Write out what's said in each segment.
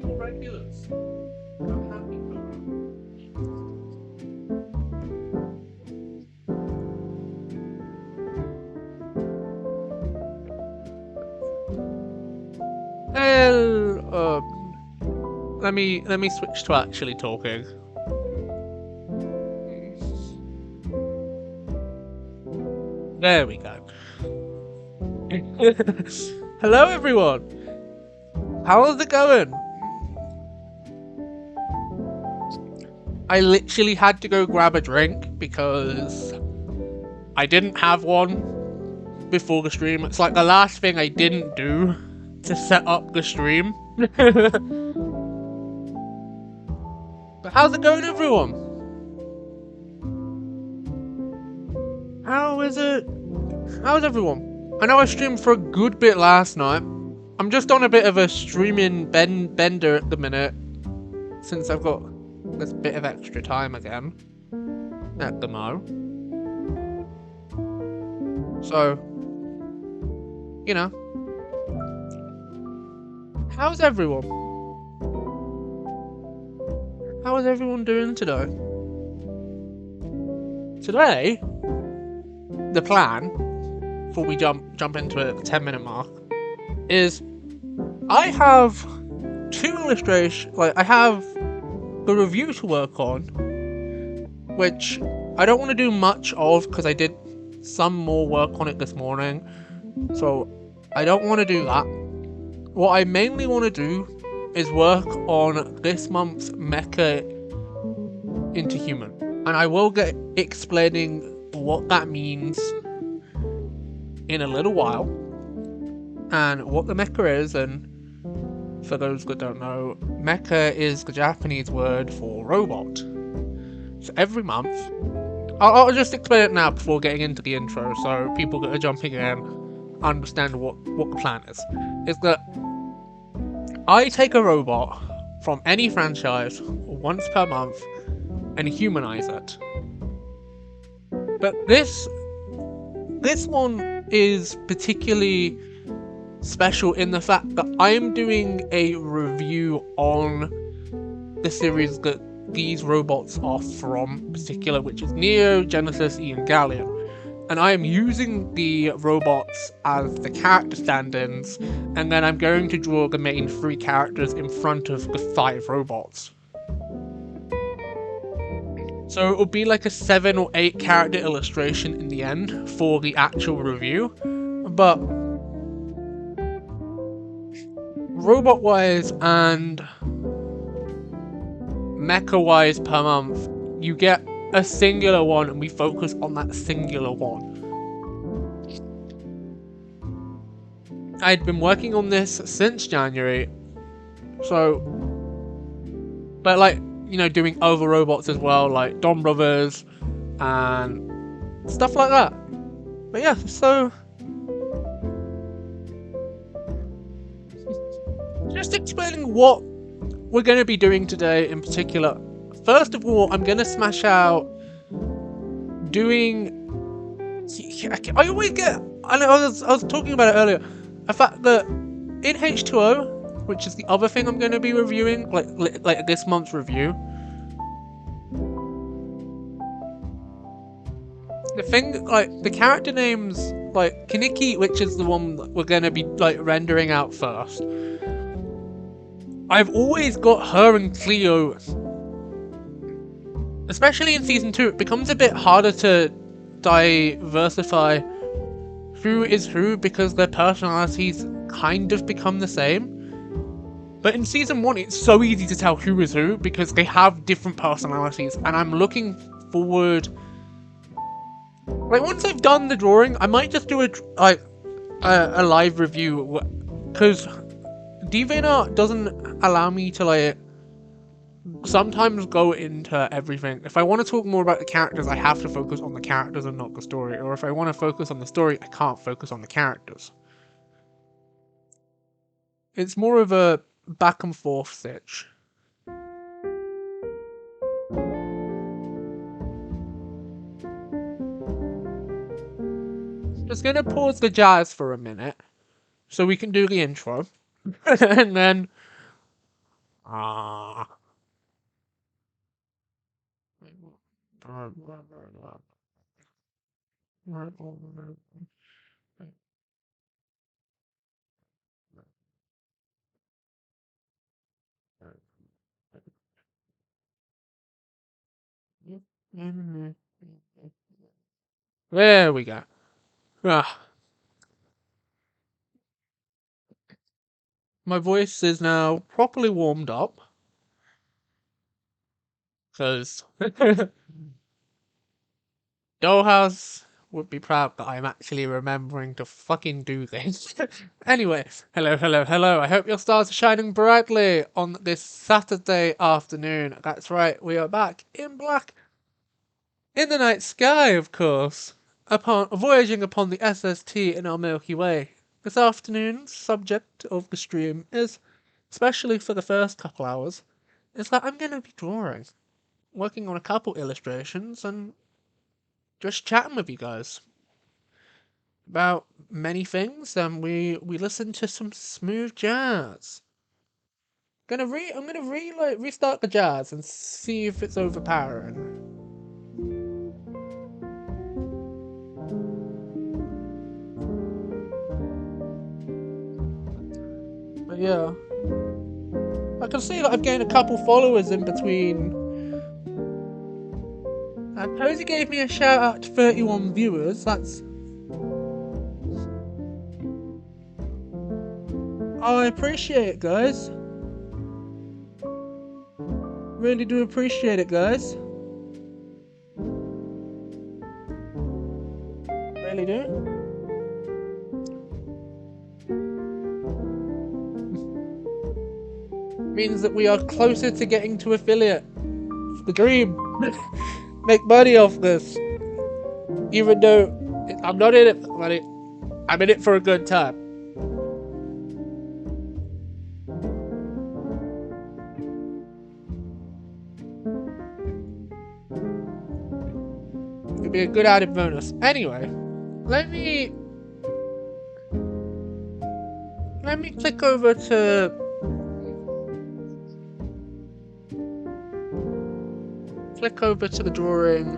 more regulars. I'm happy for them. Well, let me switch to actually talking. There we go. Hello, everyone. How's it going? I literally had to go grab a drink because I didn't have one before the stream. It's like the last thing I didn't do to set up the stream. But how's it going, everyone? How is it? How's everyone? I know I streamed for a good bit last night. I'm just on a bit of a streaming bender at the minute, since I've got this bit of extra time again at the mo. So, you know, how's everyone? How is everyone doing today? Today, the plan, before we jump into it at the 10-minute mark, is I have two illustrations. Like, I have the review to work on, which I don't want to do much of because I did some more work on it this morning, so I don't want to do that. What I mainly want to do is work on this month's Mecha into Human, and I will get explaining what that means in a little while, and what the mecha is. And for those that don't know, mecha is the Japanese word for robot. So every month, I'll just explain it now before getting into the intro, so people that are jumping in understand what the plan is. Is that I take a robot from any franchise once per month and humanize it. But this one is particularly special in the fact that I'm doing a review on the series that these robots are from, in particular, which is Neo, Genesis, Evangelion. And I am using the robots as the character stand-ins, and then I'm going to draw the main 3 characters in front of the 5 robots. So it'll be like a 7 or 8 character illustration in the end for the actual review. But robot-wise and mecha-wise per month, you get a singular one and we focus on that singular one. I'd been working on this since January, so, but like, you know, doing other robots as well, like Dom Brothers and stuff like that. But yeah, so just explaining what we're going to be doing today in particular. First of all, I'm going to smash out doing... I always get... I was talking about it earlier. The fact that in H2O, which is the other thing I'm going to be reviewing, like this month's review, the thing, like, the character names, like, Kaneki, which is the one that we're going to be, like, rendering out first. I've always got her and Cleo, especially in Season 2, it becomes a bit harder to diversify who is who because their personalities kind of become the same. But in Season 1, it's so easy to tell who is who because they have different personalities, and I'm looking forward... Like, once I've done the drawing, I might just do a live review, because DeviantArt doesn't allow me to, like, sometimes go into everything. If I want to talk more about the characters, I have to focus on the characters and not the story. Or if I want to focus on the story, I can't focus on the characters. It's more of a back and forth sitch. Just gonna pause the jazz for a minute so we can do the intro. And then Ah. There we go. Ah, my voice is now properly warmed up. Because Dollhouse would be proud that I'm actually remembering to fucking do this. Anyway, hello, hello, hello. I hope your stars are shining brightly on this Saturday afternoon. That's right, we are back in black in the night sky, of course, upon voyaging upon the SST in our Milky Way. This afternoon's subject of the stream is, especially for the first couple hours, is that I'm going to be drawing, working on a couple illustrations, and just chatting with you guys about many things. And we listen to some smooth jazz. I'm gonna restart the jazz and see if it's overpowering. But yeah, I can see that I've gained a couple followers in between. And Posey gave me a shout out to 31 viewers. That's. I appreciate it, guys. Really do appreciate it, guys. Really do. Means that we are closer to getting to affiliate. The dream. Make money off this. Even though I'm not in it for money, I'm in it for a good time. It'd be a good added bonus. Anyway, let me click over to the drawing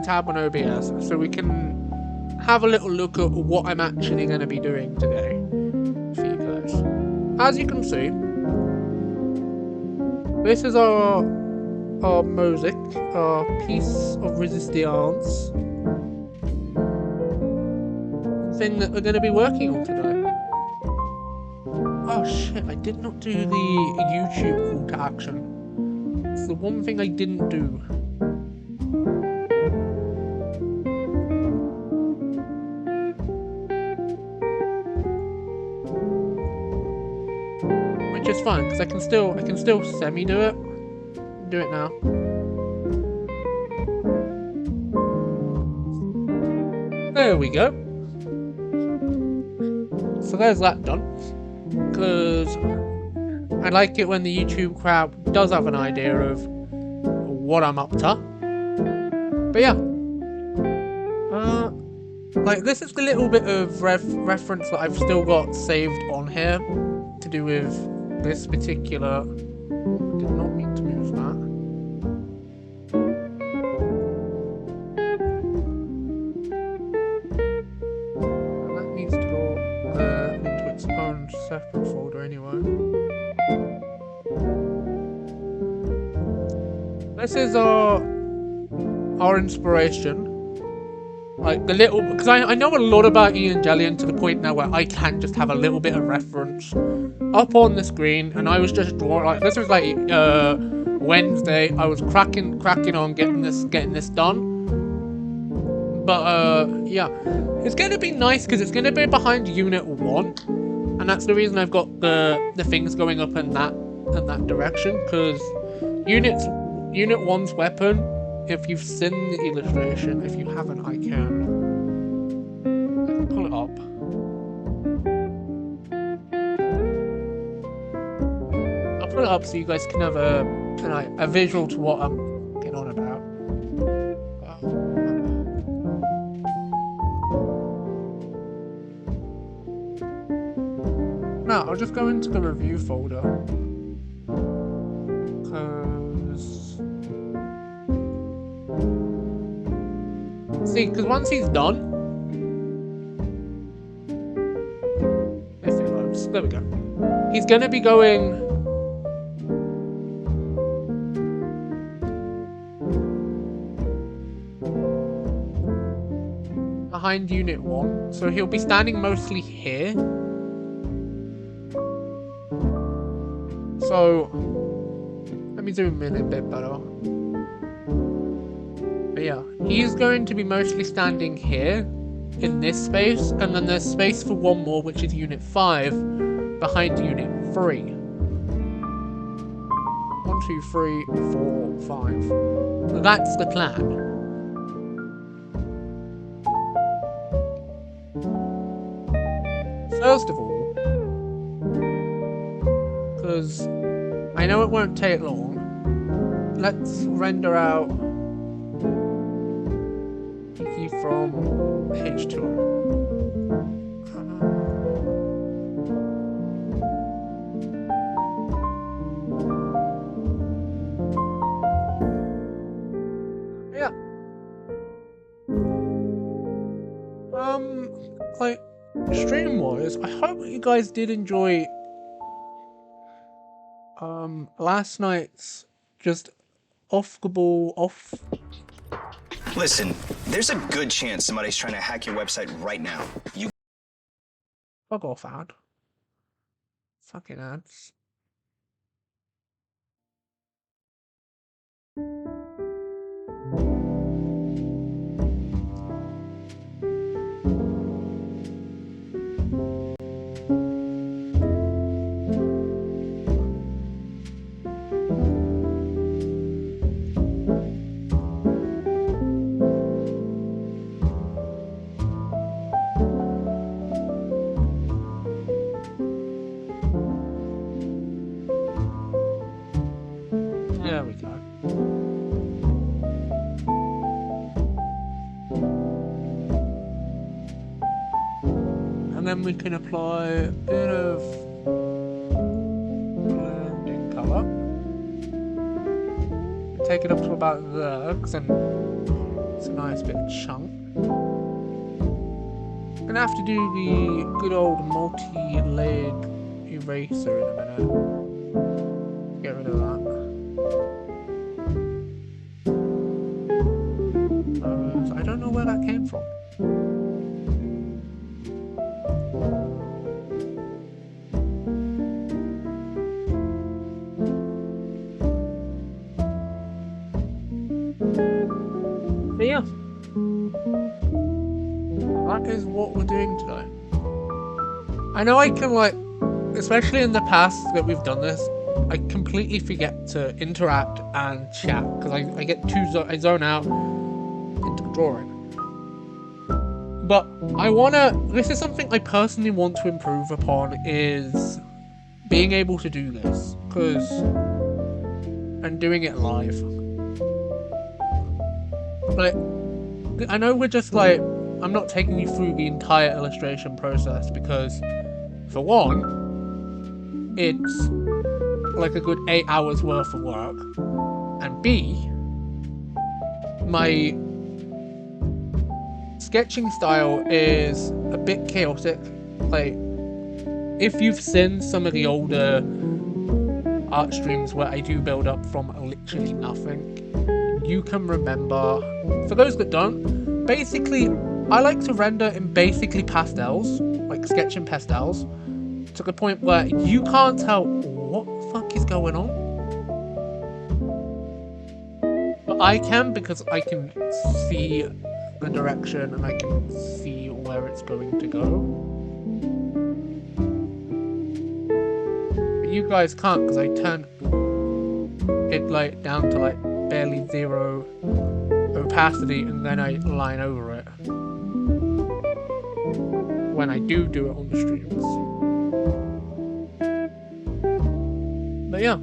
tab on OBS so we can have a little look at what I'm actually going to be doing today for you guys. As you can see, this is our mosaic, our piece of resistance thing that we're going to be working on today. Oh shit, I did not do the YouTube call to action. It's the one thing I didn't do. Which is fine, because I can still semi-do it. Do it now. There we go. So there's that done. Because I like it when the YouTube crowd does have an idea of what I'm up to. But yeah, like this is the little bit of reference that I've still got saved on here to do with this particular. Did not mean to move that. That needs to go into its own separate folder anyway. This is our inspiration. Like the little, because I know a lot about Evangelion to the point now where I can just have a little bit of reference up on the screen, and I was just drawing. Like this was like Wednesday. I was cracking on getting this done. But yeah, it's gonna be nice because it's gonna be behind Unit 1, and that's the reason I've got the things going up in that direction. Because Unit 1's weapon. If you've seen the illustration, if you haven't, I can pull it up. I'll put it up so you guys can have a visual to what I'm getting on about. No, I'll just go into the review folder. Because once he's done, if it loads, there we go. He's going to be going behind Unit 1, so he'll be standing mostly here. So, let me zoom in a bit better. But yeah, he's going to be mostly standing here, in this space, and then there's space for one more, which is Unit 5, behind Unit 3. 1, 2, 3, 4, 5. That's the plan. First of all, because I know it won't take long, let's render out Kiki from H2O. Yeah. Like, stream-wise, I hope you guys did enjoy last night's just off the ball, off. Listen, there's a good chance somebody's trying to hack your website right now. You Fuck off, ad. Fucking ads. There we go. And then we can apply a bit of blending color. Take it up to about there, because then it's a nice bit of chunk. Gonna have to do the good old multi-layered eraser in a minute. Get rid of that. I don't know where that came from. But yeah, that is what we're doing today. I know I can, like, especially in the past that we've done this, I completely forget to interact and chat because I get I zone out into the drawing. But this is something I personally want to improve upon, is being able to do this, and doing it live. Like, I know we're just like, I'm not taking you through the entire illustration process because, for one, it's like a good 8 hours worth of work, and B, my sketching style is a bit chaotic. Like, if you've seen some of the older art streams where I do build up from literally nothing, you can remember. For those that don't, basically, I like to render in basically pastels, like sketching pastels, to the point where you can't tell what the fuck is going on. But I can, because I can see the direction and I can see where it's going to go. But you guys can't, because I turned it like down to like barely 0 opacity and then I line over it when I do it on the streams. But yeah.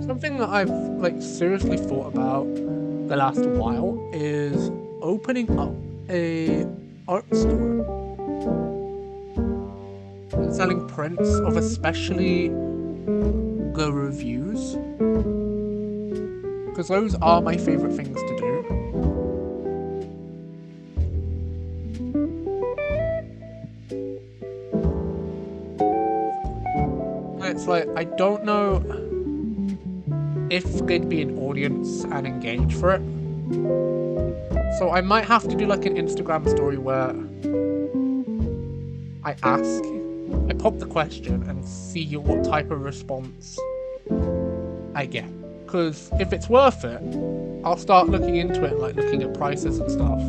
Something that I've like seriously thought about the last while is opening up a art store and selling prints of especially the reviews, because those are my favorite things to do. It's like, I don't know if there'd be an audience and engage for it. So I might have to do like an Instagram story where I pop the question and see what type of response I get. Because if it's worth it, I'll start looking into it, like looking at prices and stuff.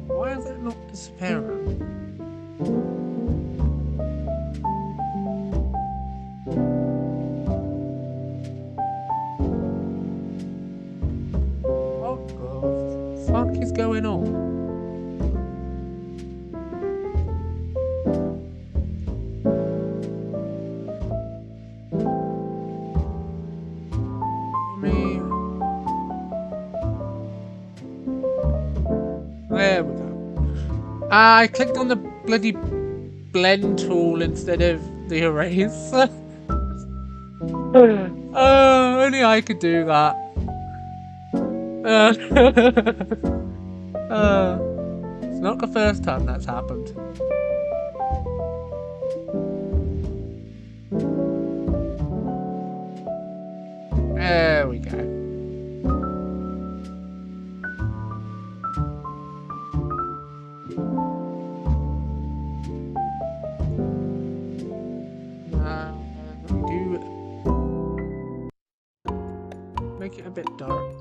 Why is it not disappearing? What the fuck is going on? There we go. I clicked on the bloody blend tool instead of the erase. Oh, only I could do that. It's not the first time that's happened. There we go. Make it a bit dark.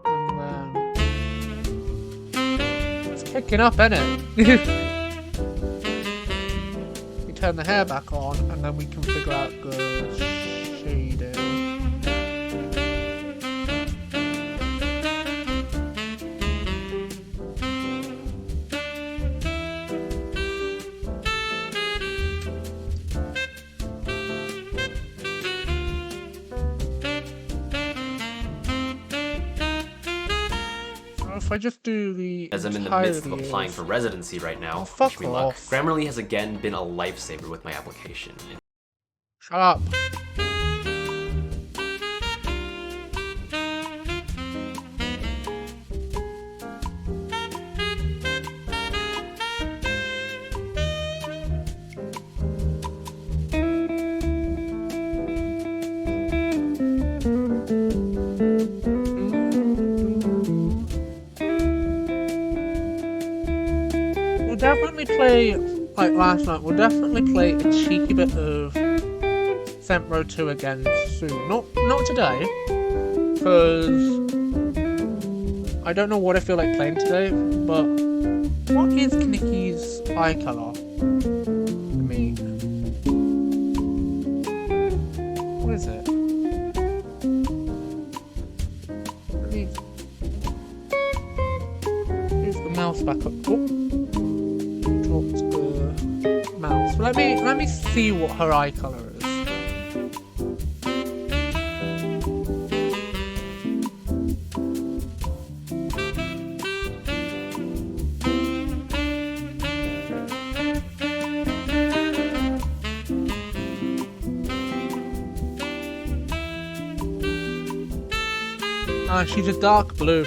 And it's kicking up, isn't it? We turn the hair back on and then we can figure out the shading. If I just do the As I'm in the midst of applying for residency right now, wish me luck. Grammarly has again been a lifesaver with my application. Shut up. Definitely play, like last night, we'll definitely play a cheeky bit of Saints Row 2 again soon. Not today, because I don't know what I feel like playing today, but what is Nikki's eye colour? I mean, what is it? Let me move the mouse back up. Oh. The mouse. Let me see what her eye color is. She's a dark blue.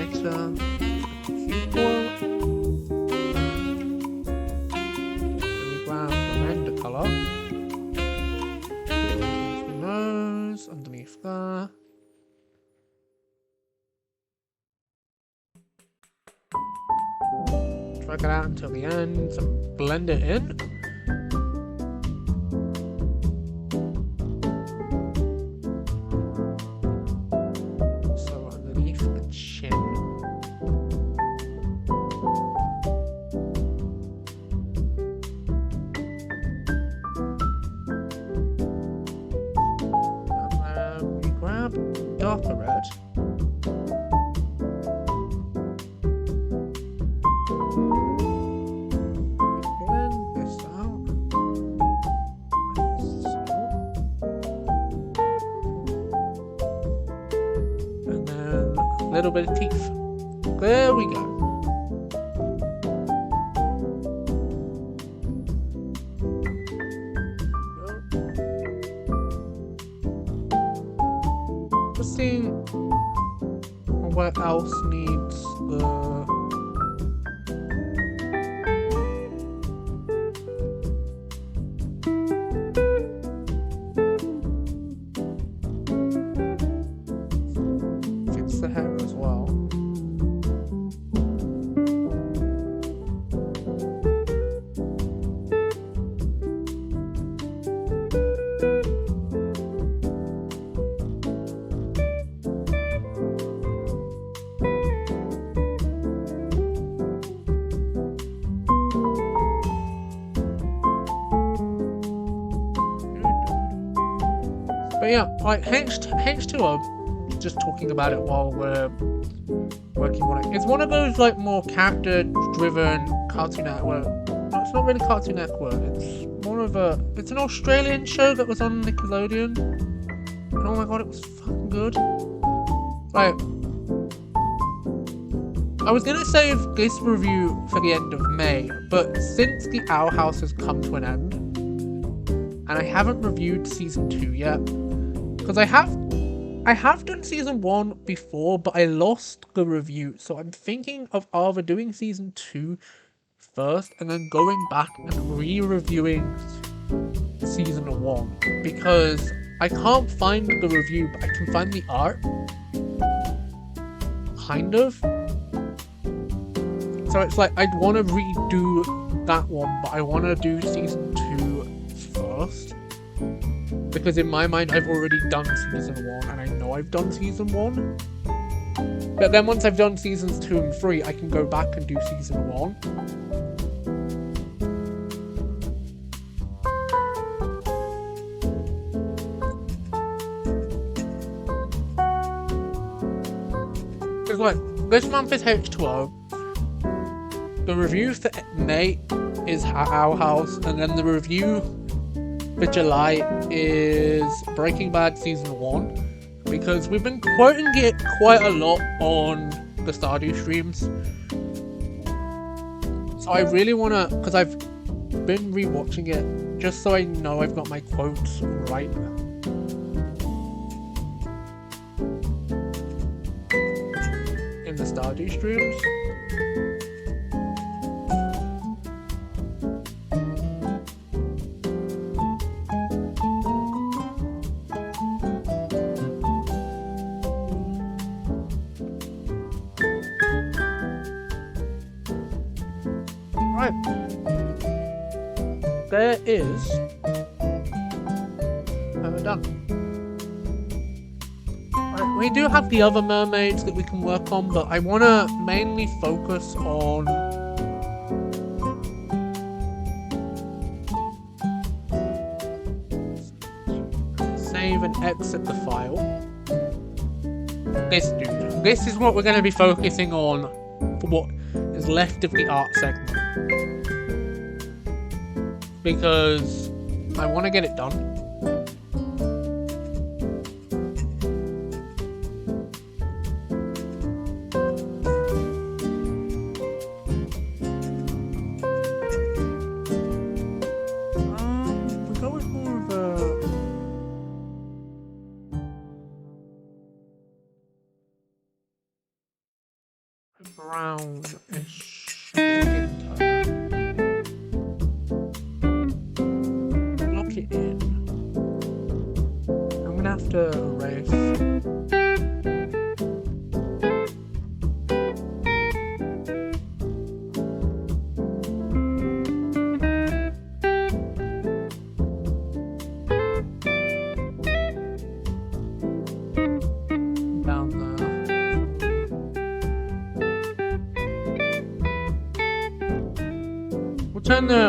lighter, equal. Then we grab the render color. Nose underneath there. Drag it out until the end and blend it in. So underneath the chin. And then we grab darker red. Little bit of teeth. There we go. Just seeing what else needs the. The hair as well. But yeah, like H2O. Just talking about it while we're working on it. It's one of those like more character-driven Cartoon Network. No, it's not really Cartoon Network. It's more of a. It's an Australian show that was on Nickelodeon. And oh my god, it was fucking good. Like, I was gonna save this review for the end of May, but since the Owl House has come to an end, and I haven't reviewed season 2 yet, because I have done season 1 before, but I lost the review, so I'm thinking of either doing season 2 first and then going back and re-reviewing season 1, because I can't find the review, but I can find the art. Kind of. So it's like, I'd want to redo that one, but I want to do season 2 first. Because in my mind, I've already done season 1, and I know I've done season 1. But then once I've done seasons 2 and 3, I can go back and do season 1. Because like, this month is H2O. The review for May is Owl House, and then the review for July is Breaking Bad season 1, because we've been quoting it quite a lot on the Stardew streams. So I really want to, because I've been rewatching it just so I know I've got my quotes right. In the Stardew streams. There is. We're done. Right, we do have the other mermaids that we can work on, but I want to mainly focus on save and exit the file. This dude. This is what we're going to be focusing on for what is left of the art segment. Because I want to get it done. brownish skin tone. Lock it in. I'm gonna have to erase.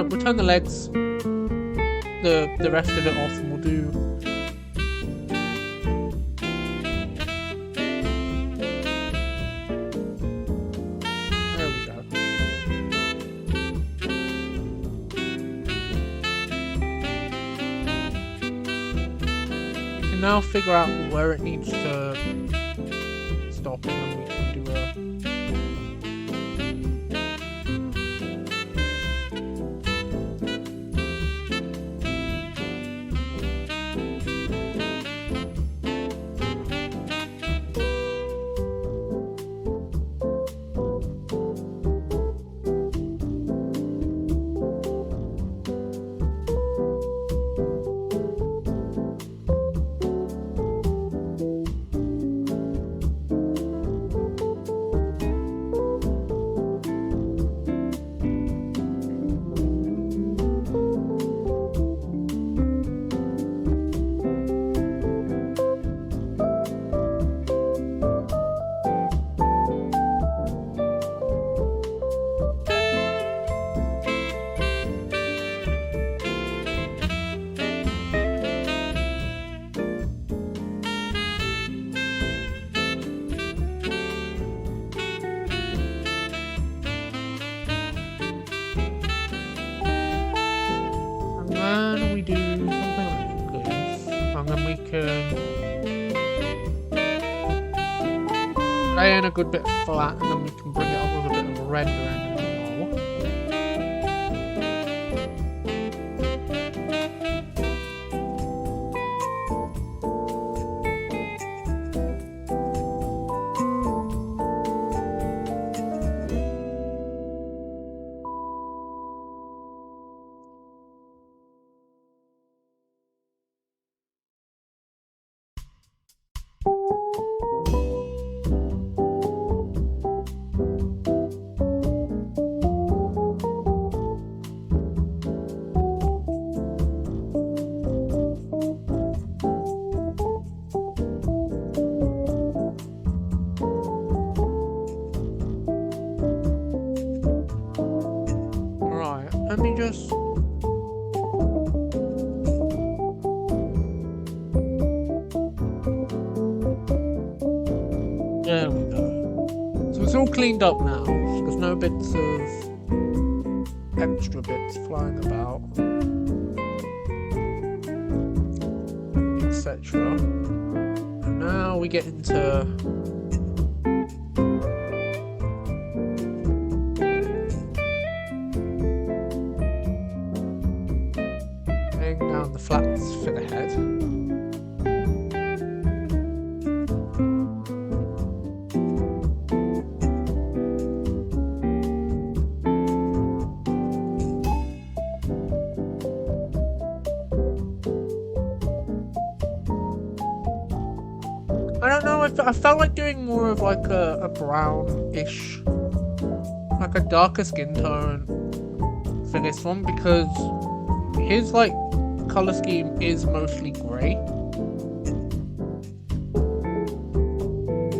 We'll turn the legs, the rest of it off, and we'll do. There we go. We can now figure out where it needs to stop, and then we can do a. Lay in a good bit flat, and then we can bring it up with a bit of a rendering. Let me just... There we go. So it's all cleaned up now. There's no bits of extra bits flying about, etc. And now we get into... down the flats for the head. I don't know, I felt like doing more of like a brownish, like a darker skin tone for this one, because his like color scheme is mostly grey,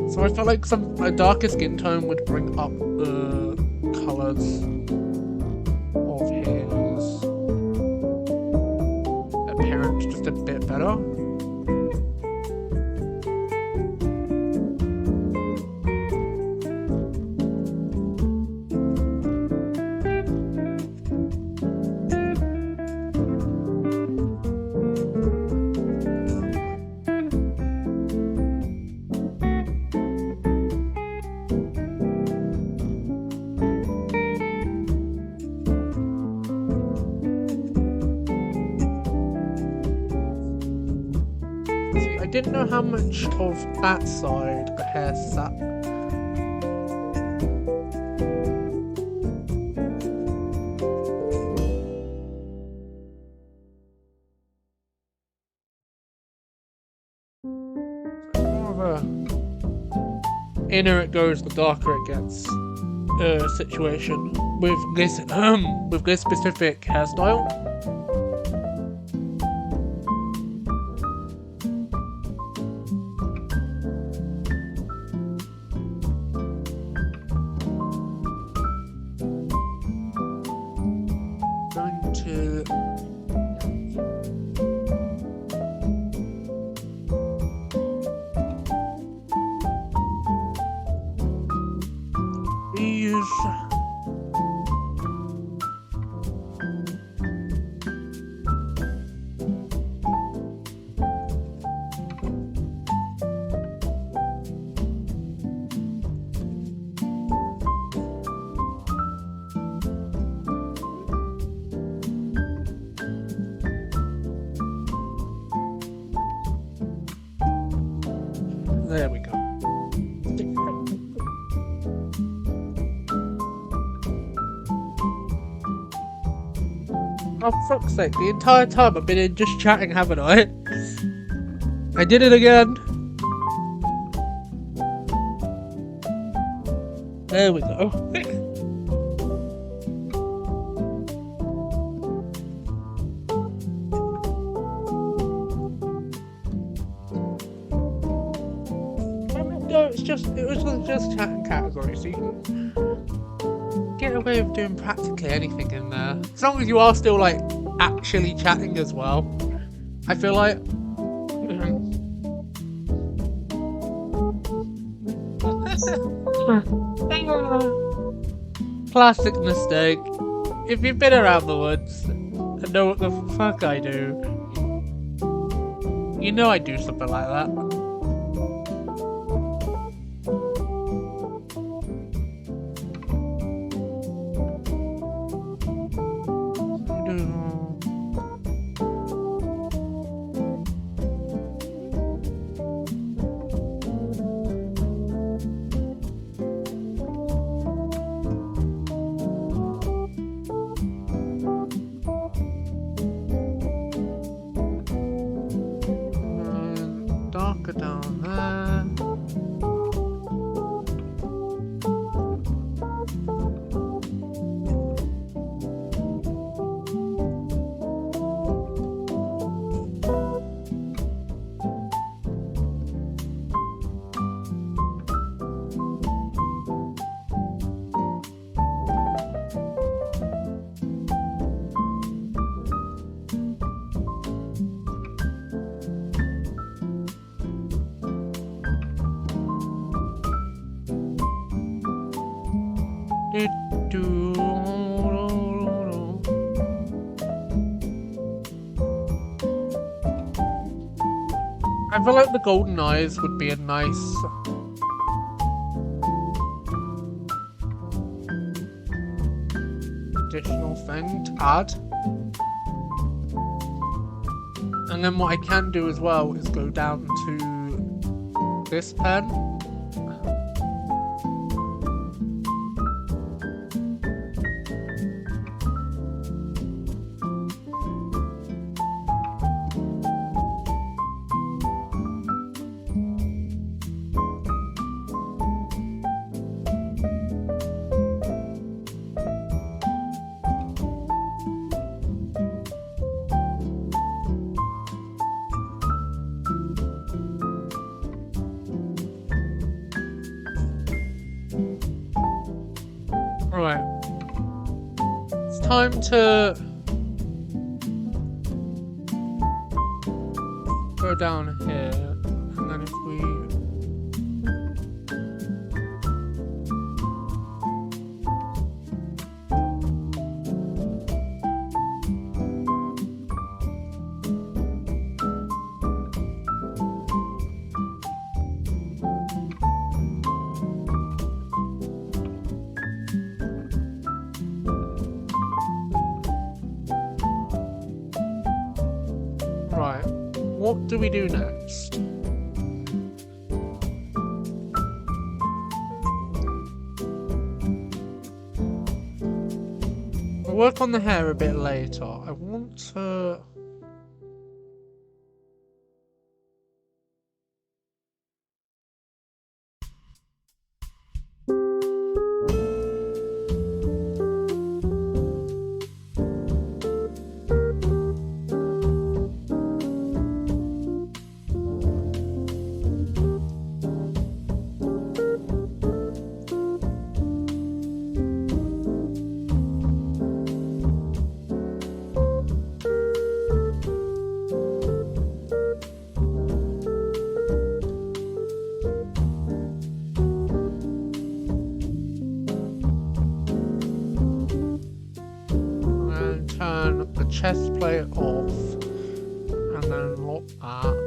so I felt like a darker skin tone would bring up the colors of his appearance just a bit better. I didn't know how much of that side the hair sat inner it goes, the darker it gets. Situation with this specific hairstyle. Going to use there we go. Oh, fuck's sake, the entire time I've been in just chatting, haven't I? I did it again. There we go. No, it was just chatting category, so you can get away with doing practically anything in there. As long as you are still, like, actually chatting as well. I feel like... Classic mistake. If you've been around the woods and know what the fuck I do, you know I do something like that. Darker down there. I feel like the golden eyes would be a nice additional thing to add. And then what I can do as well is go down to this pen. Right. It's time to go down here, and then if we Right, what do we do next? We'll work on the hair a bit later. I want to... chest plate off, and then lock that.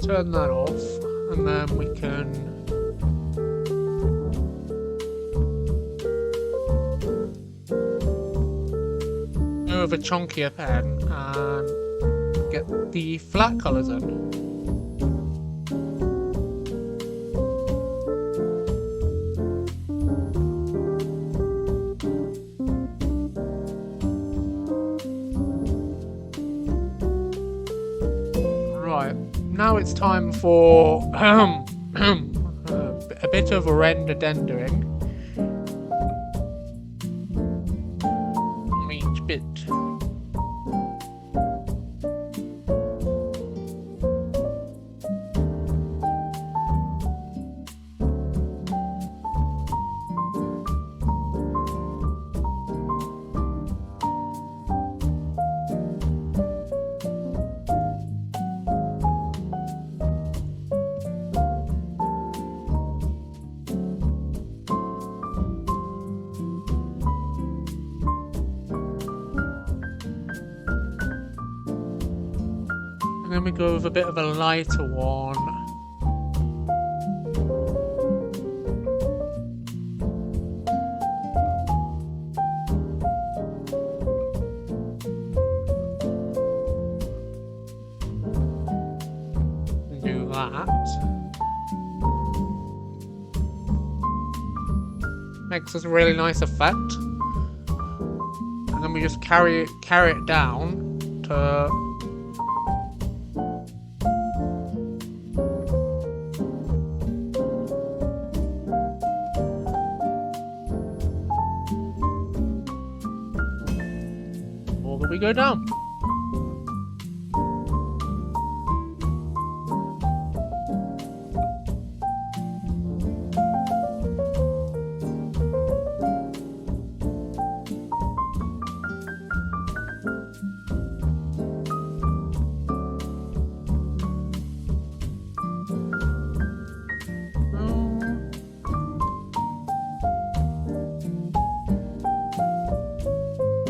Turn that off, and then we can go with a chunkier pen and get the flat colours in. Right. Now it's time for a bit of render-dendering on each bit. And then we go with a bit of a lighter one. Do that. Makes us a really nice effect. And then we just carry it down to we go down.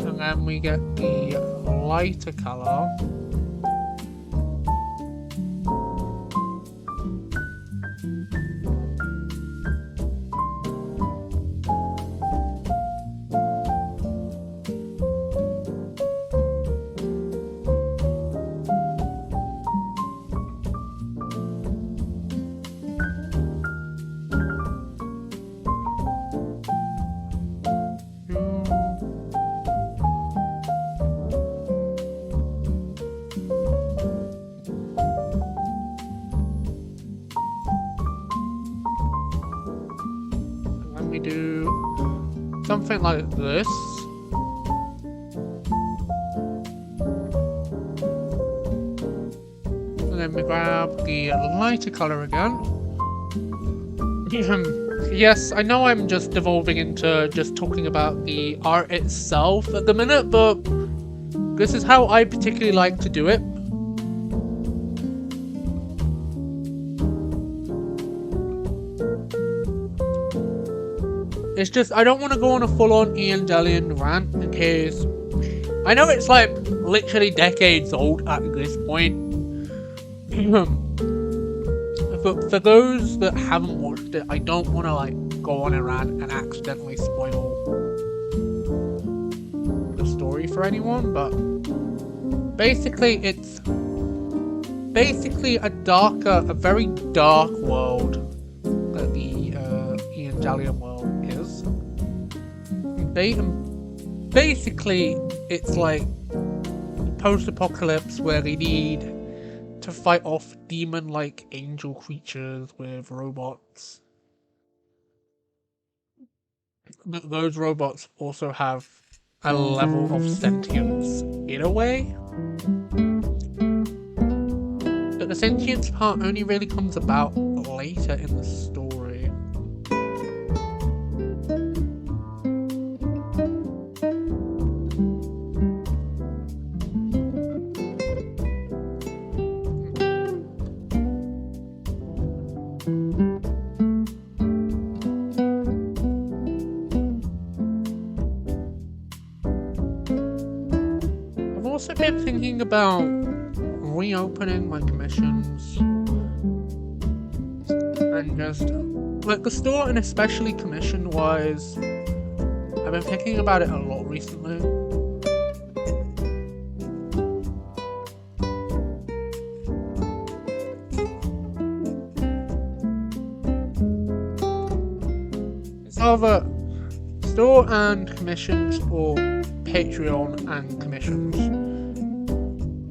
And then we get the lighter colour. We do something like this. And then we grab the lighter color again. Yes, I know I'm just devolving into just talking about the art itself at the minute, but this is how I particularly like to do it. It's just, I don't want to go on a full-on Evangelion rant in case... I know it's like literally decades old at this point. But for those that haven't watched it, I don't want to like go on a rant and accidentally spoil the story for anyone, but basically it's basically a very dark world that the Evangelion world is. Basically, it's like post-apocalypse where they need to fight off demon-like angel creatures with robots. Those robots also have a level of sentience in a way. But the sentience part only really comes about later in the story. I've also been thinking about reopening my commissions and just like the store, and especially commission wise. I've been thinking about it a lot recently. It's either store and commissions or Patreon and commissions.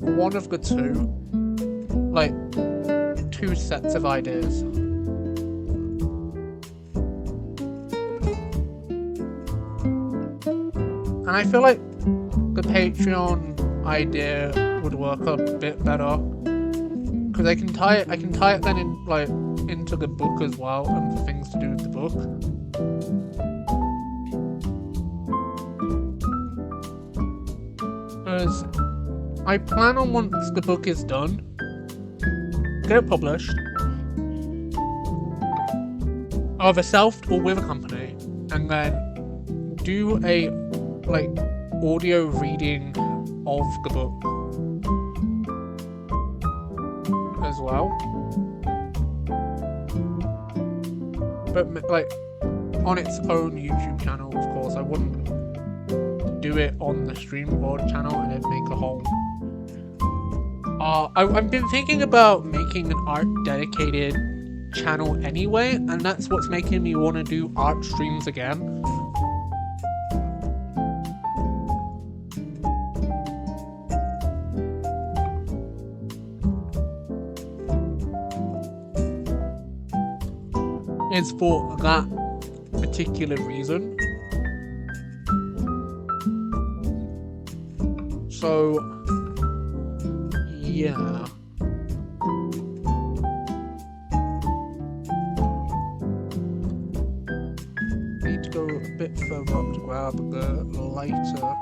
One of the two. Like, two sets of ideas. And I feel like the Patreon idea would work a bit better. Because I can tie it then in like into the book as well, and for things to do with the book. Because I plan on, once the book is done, get it published, either self or with a company, and then do a like audio reading of the book as well. But like on its own YouTube channel, of course. I wouldn't do it on the Streamboard channel and then make a whole. I've been thinking about making an art dedicated channel anyway, and that's what's making me want to do art streams again. It's for that particular reason. So, yeah. Need to go a bit further up to grab the lighter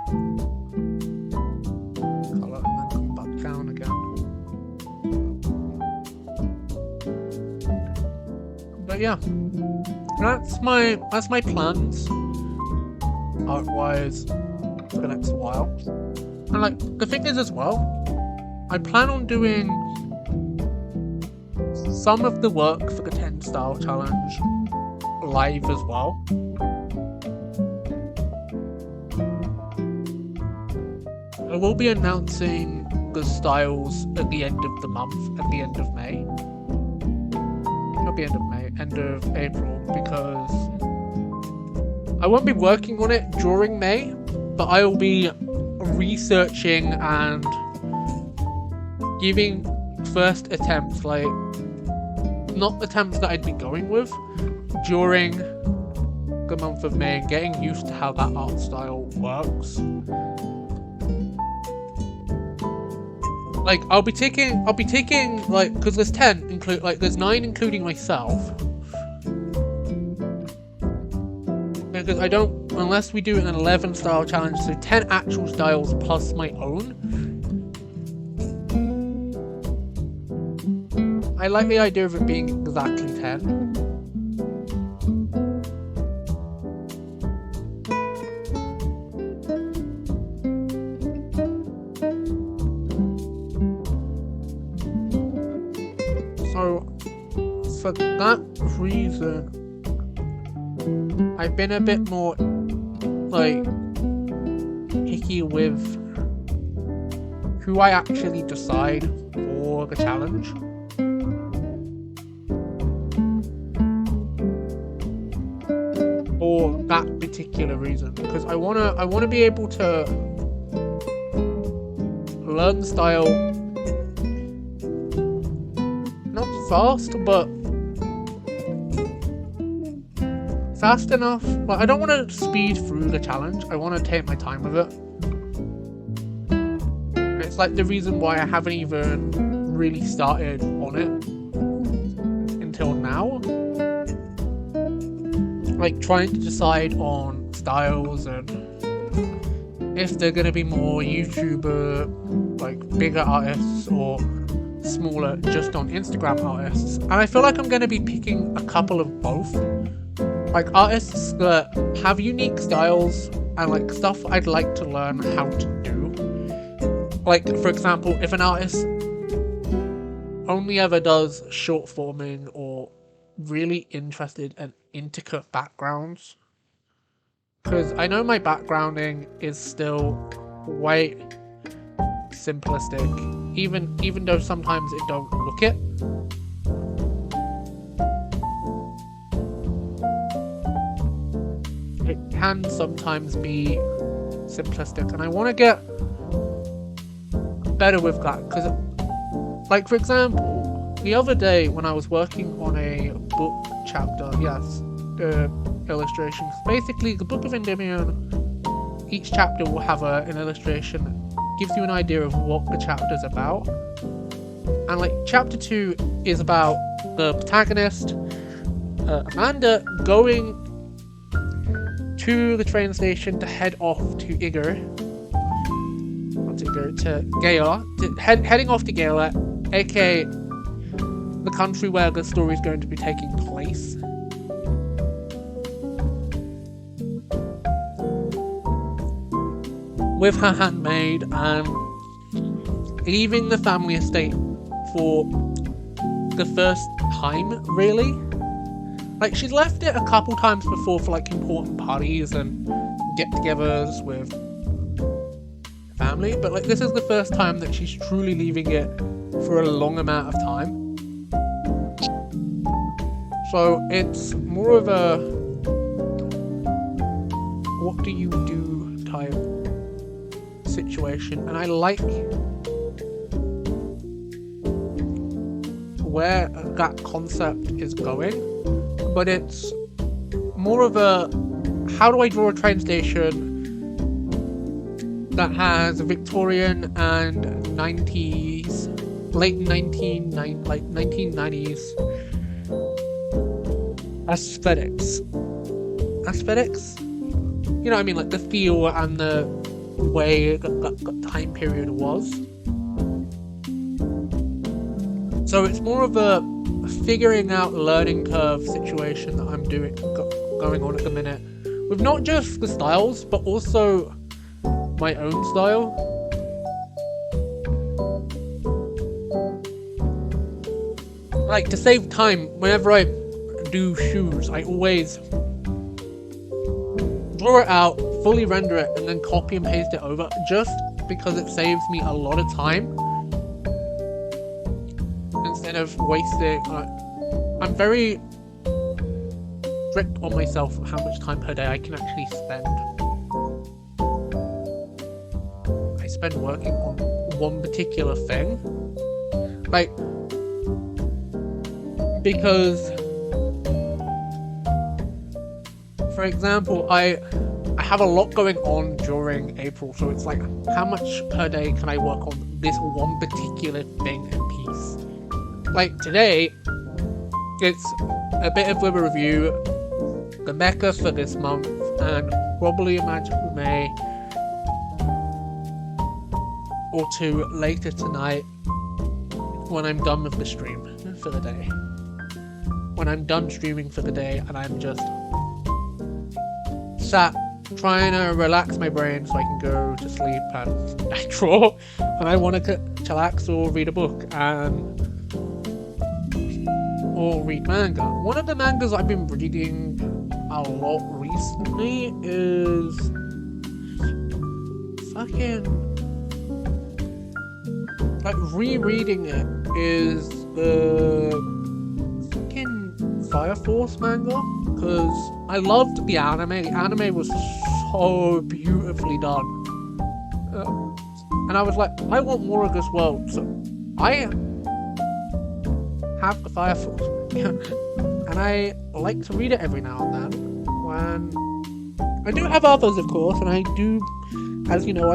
colour and then come back down again. But yeah, that's my plans art-wise for the next while. And like the thing is as well, I plan on doing some of the work for the 10 style challenge live as well. I will be announcing the styles at the end of the month, at the end of May. Not the end of May, end of April, because I won't be working on it during May, but I will be researching and giving first attempts, like not attempts that I'd be going with, during the month of May, and getting used to how that art style works. Like I'll be taking like, because there's 10 there's 9 including myself. Because I don't, unless we do an 11 style challenge, so 10 actual styles plus my own. I like the idea of it being exactly 10. So, for that reason, I've been a bit more, like, picky with who I actually decide for the challenge. For that particular reason, because I wanna be able to learn the style, not fast, but fast enough. Like, I don't want to speed through the challenge. I want to take my time with it. And it's like the reason why I haven't even really started on it until now. Like trying to decide on styles and if they're gonna be more YouTuber, like bigger artists, or smaller, just on Instagram artists. And I feel like I'm going to be picking a couple of both. Like artists that have unique styles and like stuff I'd like to learn how to do. Like, for example, if an artist only ever does short forming or really interested in intricate backgrounds, because I know my backgrounding is still quite simplistic, even though sometimes it don't look it. It can sometimes be simplistic, and I want to get better with that, because, like, for example, the other day when I was working on a book chapter, yes, the illustrations, basically the Book of Endymion, each chapter will have an illustration that gives you an idea of what the chapter's about. And like chapter 2 is about the protagonist, Amanda, going to the train station to head off to Gala, heading off to Gala, aka the country where the story is going to be taking place. With her handmaid and leaving the family estate for the first time, really. Like, she's left it a couple times before for like important parties and get-togethers with family, but like this is the first time that she's truly leaving it for a long amount of time. So it's more of a what do you do type situation, and I like where that concept is going, but it's more of a how do I draw a train station that has Victorian and 90s, late 1990s aesthetics. You know what I mean, like the feel and the way that time period was. So it's more of a figuring out learning curve situation that I'm going on at the minute, with not just the styles but also my own style. Like, to save time, whenever I do shoes, I always draw it out, fully render it, and then copy and paste it over, just because it saves me a lot of time instead of wasting. I'm very strict on myself for how much time per day I can actually spend. I spend working on one particular thing, like, because, for example, I have a lot going on during April, so it's like, how much per day can I work on this one particular thing and piece? Like today, it's a bit of a review, the mecha for this month, and probably a Magical May or two later tonight when I'm done with the stream for the day. When I'm done streaming for the day and I'm just sat trying to relax my brain so I can go to sleep and I draw, and I want to chillax or read a book or read manga. One of the mangas I've been reading a lot recently is like rereading it is the Fire Force manga, because I loved the anime. The anime was so beautifully done, and I was like, I want more of this world, so I have the Fire Force and I like to read it every now and then. When I do have others, of course, and I do, as you know,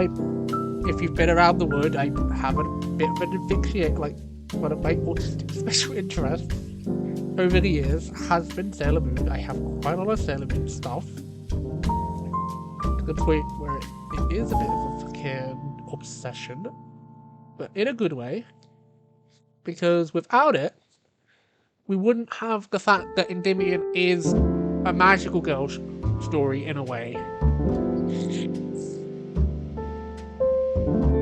if you've been around the wood, I have a bit of an asphyxiate, like one of my autistic special interests over the years has been Sailor Moon. I have quite a lot of Sailor Moon stuff, to the point where it is a bit of a fucking obsession, but in a good way. because without it, we wouldn't have the fact that Endymion is a magical girl story in a way.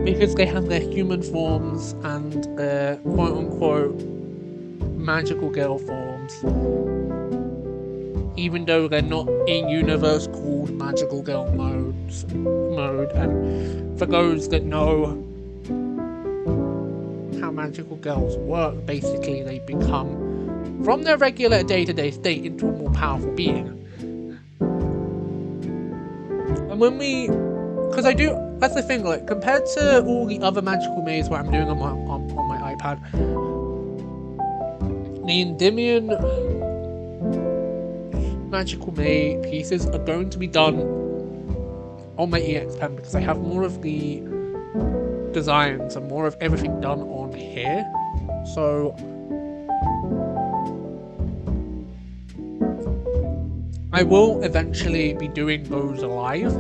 Because they have their human forms and their quote-unquote magical girl forms, even though they're not in universe called magical girl mode. And for those that know how magical girls work, basically they become from their regular day-to-day state into a more powerful being. And when we, because that's the thing, like compared to all the other magical mazes where I'm doing on my iPad, the Endymion magical maze pieces are going to be done on my EX pen because I have more of the designs and more of everything done on here. So I will eventually be doing those live.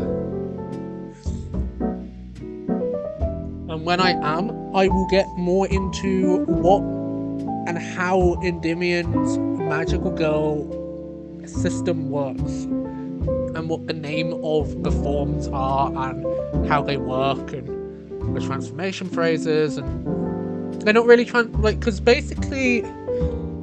And when I am, I will get more into what and how Endymion's magical girl system works and what the name of the forms are and how they work and the transformation phrases. And they're not really because basically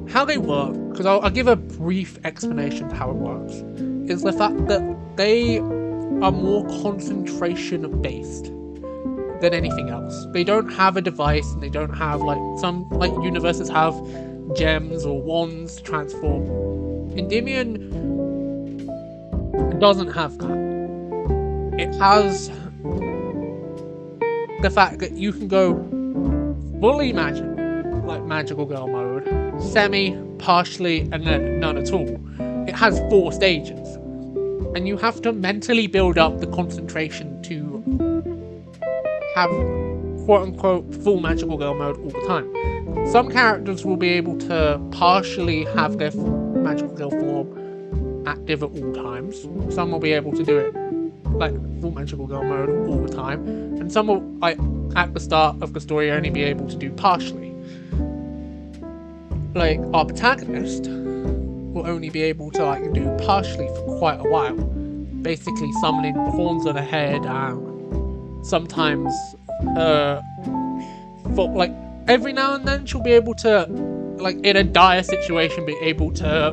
how they work, because I'll give a brief explanation to how it works, is the fact that they are more concentration based than anything else. They don't have a device, and they don't have some universes have gems or wands to transform. Endymion doesn't have that. It has the fact that you can go fully magical girl mode, semi, partially, and then none at all. It has 4 stages, and you have to mentally build up the concentration to have quote-unquote full magical girl mode all the time. Some characters will be able to partially have their magical girl form active at all times. Some will be able to do it full magical girl mode all the time, and some will at the start of the story only be able to do partially. Our protagonist will only be able to do partially for quite a while, basically summoning the horns on her head, and sometimes for every now and then she'll be able to in a dire situation be able to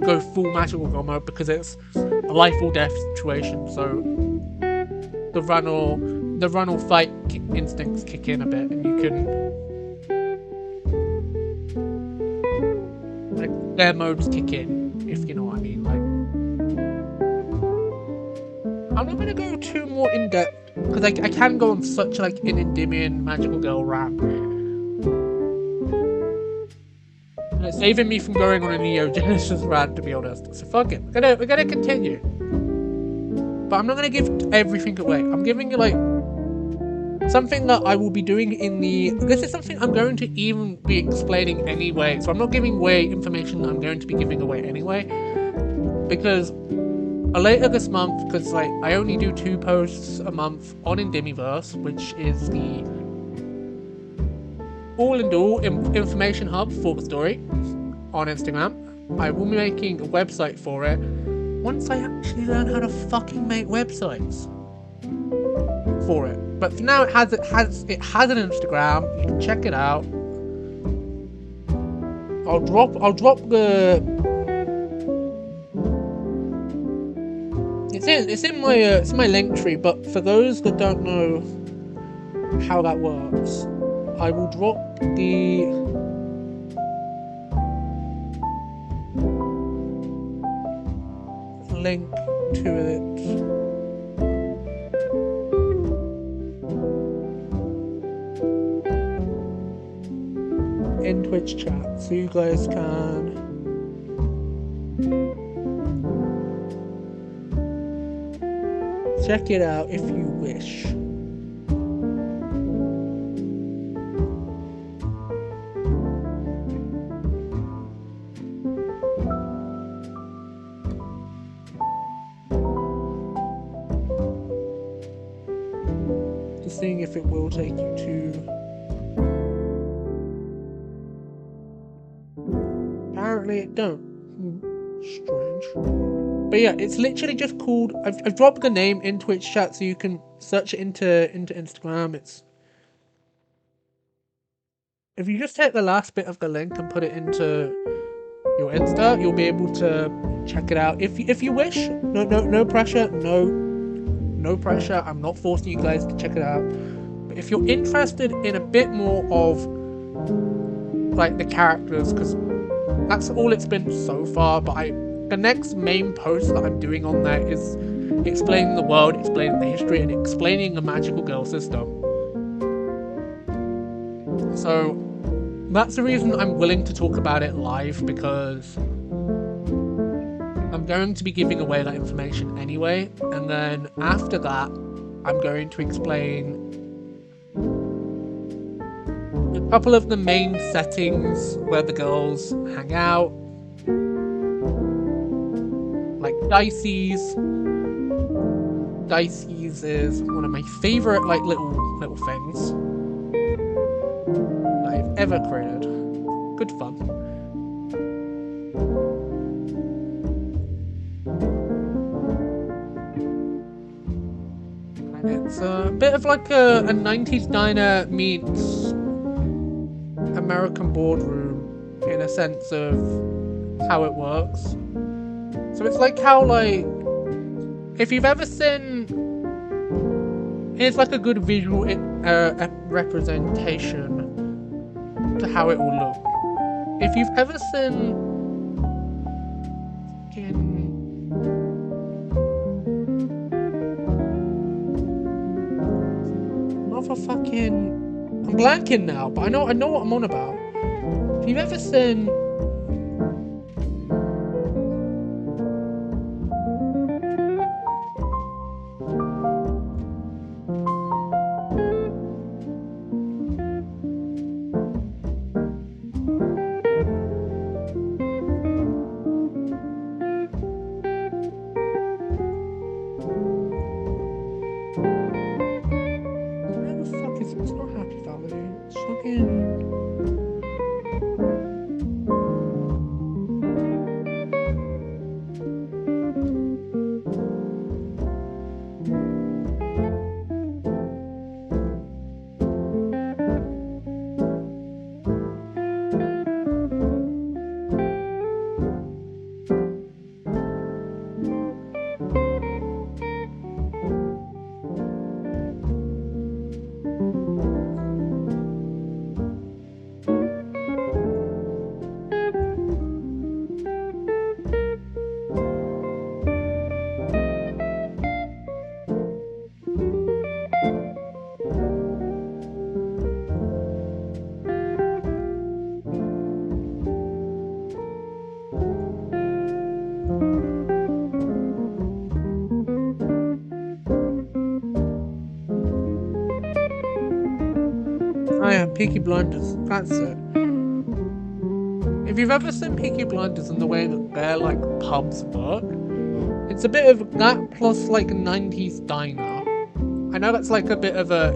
go full magical girl mode because it's a life or death situation, so the run or fight instincts kick in a bit, and you can their modes kick in, if you know what I mean. I'm not going to go too more in depth because I can go on such an Endymion magical girl rant. And it's saving me from going on a Neo Genesis rant, to be honest. So fuck it. We're gonna continue. But I'm not gonna give everything away. I'm giving you something that I will be doing in the... This is something I'm going to even be explaining anyway. So I'm not giving away information that I'm going to be giving away anyway. Because later this month, because I only do 2 posts a month on Endymiverse, which is the all-in-all information hub for the story on Instagram. I will be making a website for it once I actually learn how to fucking make websites for it. But for now, it has an Instagram. You can check it out. I'll drop the. It's in my link tree. But for those that don't know how that works, I will drop the link to it in Twitch chat, so you guys can check it out if you wish. Seeing if it will take you to apparently it don't. Strange. But yeah, it's literally just called. I've dropped the name in Twitch chat so you can search it into Instagram. It's if you just take the last bit of the link and put it into your Insta, you'll be able to check it out if you wish. No pressure. No pressure. I'm not forcing you guys to check it out. But if you're interested in a bit more of like the characters, because that's all it's been so far, but the next main post that I'm doing on there is explaining the world, explaining the history, and explaining the magical girl system. So that's the reason I'm willing to talk about it live, because I'm going to be giving away that information anyway, and then after that I'm going to explain a couple of the main settings where the girls hang out, like Dicey's. Dicey's is one of my favorite like little things that I've ever created. Good fun. And it's a bit of like a 90s diner meets American boardroom in a sense of how it works. So it's like how, like, if you've ever seen, it's like a good visual representation to how it will look. If you've ever seen I'm blanking now, but I know what I'm on about. If you've ever seen Peaky Blinders, that's it. If you've ever seen Peaky Blinders and the way that their like pubs work, it's a bit of that plus like a 90s diner. I know that's like a bit of an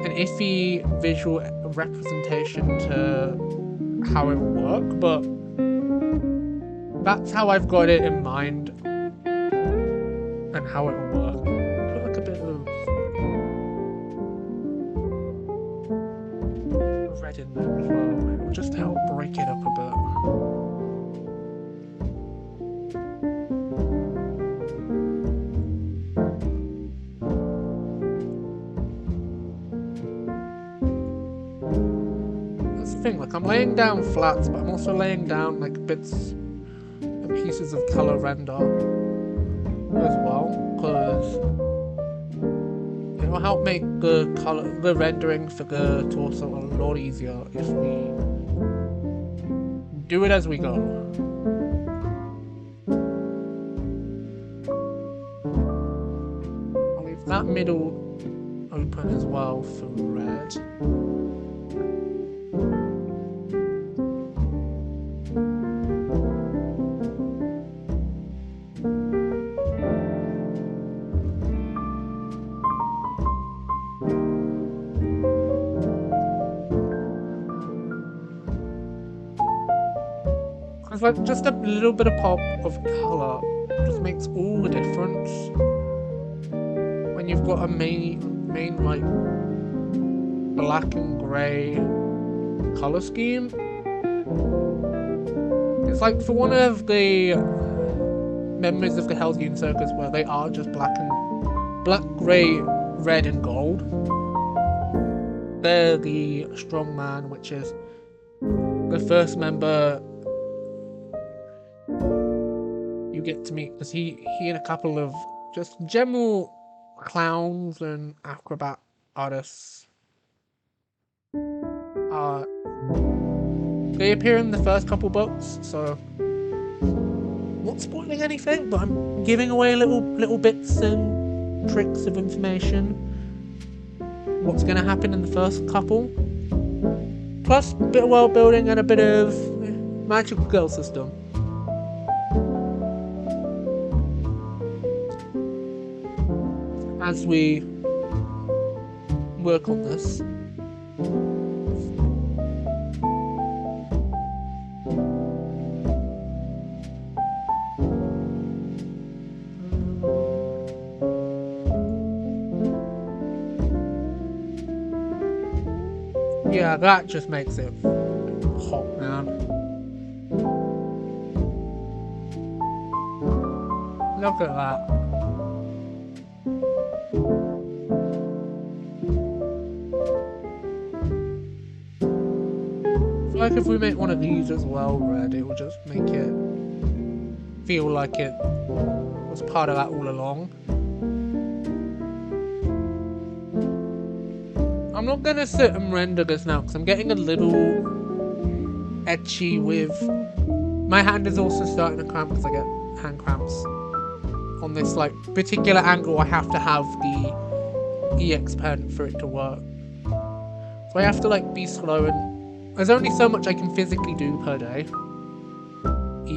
iffy visual representation to how it will work, but that's how I've got it in mind and how it will work. Put like a bit of red in there as well. It will just help break it up a bit. That's the thing, like I'm laying down flats, but I'm also laying down like bits and pieces of color render as well, because it will help make the rendering for the torso a lot easier if we do it as we go. I'll leave that middle open as well for red. It's like just a little bit of pop of colour just makes all the difference. When you've got a main like black and grey colour scheme. It's like for one of the members of the Helldune Circus where they are just black, grey, red and gold. They're the Strongman, which is the first member you get to meet, because he and a couple of just general clowns and acrobat artists they appear in the first couple books, so not spoiling anything, but I'm giving away little bits and tricks of information. What's going to happen in the first couple. Plus, a bit of world building and a bit of magical girl system. As we work on this. Yeah, that just makes it hot, man. Look at that. I feel like if we make one of these as well red, it will just make it feel like it was part of that all along. I'm not gonna sit and render this now because I'm getting a little etchy with... My hand is also starting to cramp because I get hand cramps. On this like particular angle I have to have the EX pen for it to work. So I have to like be slow, and there's only so much I can physically do per day.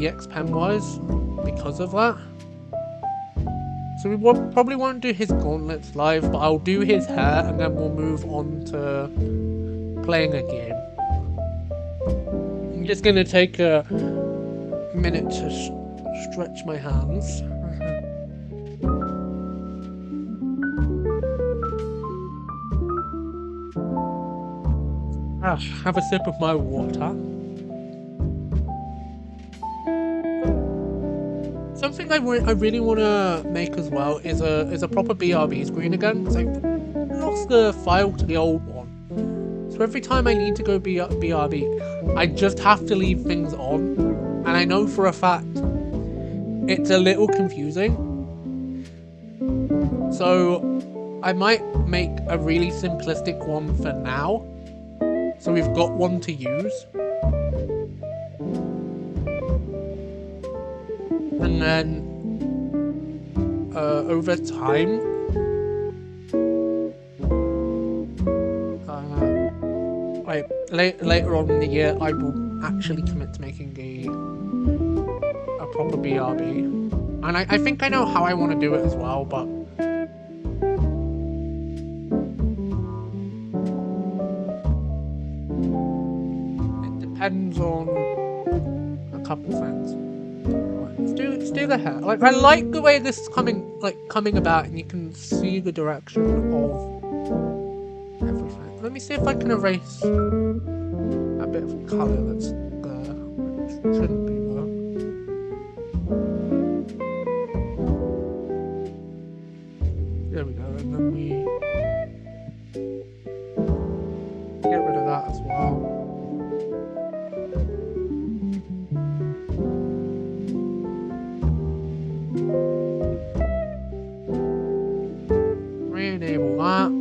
EX pen wise because of that. So we probably won't do his gauntlets live, but I'll do his hair and then we'll move on to playing a game. I'm just gonna take a minute to stretch my hands. Have a sip of my water. Something I really want to make as well is a proper BRB screen again, because I lost the file to the old one. So every time I need to go BRB, I just have to leave things on, and I know for a fact it's a little confusing. So I might make a really simplistic one for now, so we've got one to use. And then over time, like later on in the year, I will actually commit to making a proper BRB, and I think I know how I want to do it as well, but it depends on a couple things. Let's do the hair. Like, I like the way this is coming about, and you can see the direction of everything. Let me see if I can erase a bit of colour that's there, which shouldn't be there. There we go, and then we get rid of that as well. Re-enable that.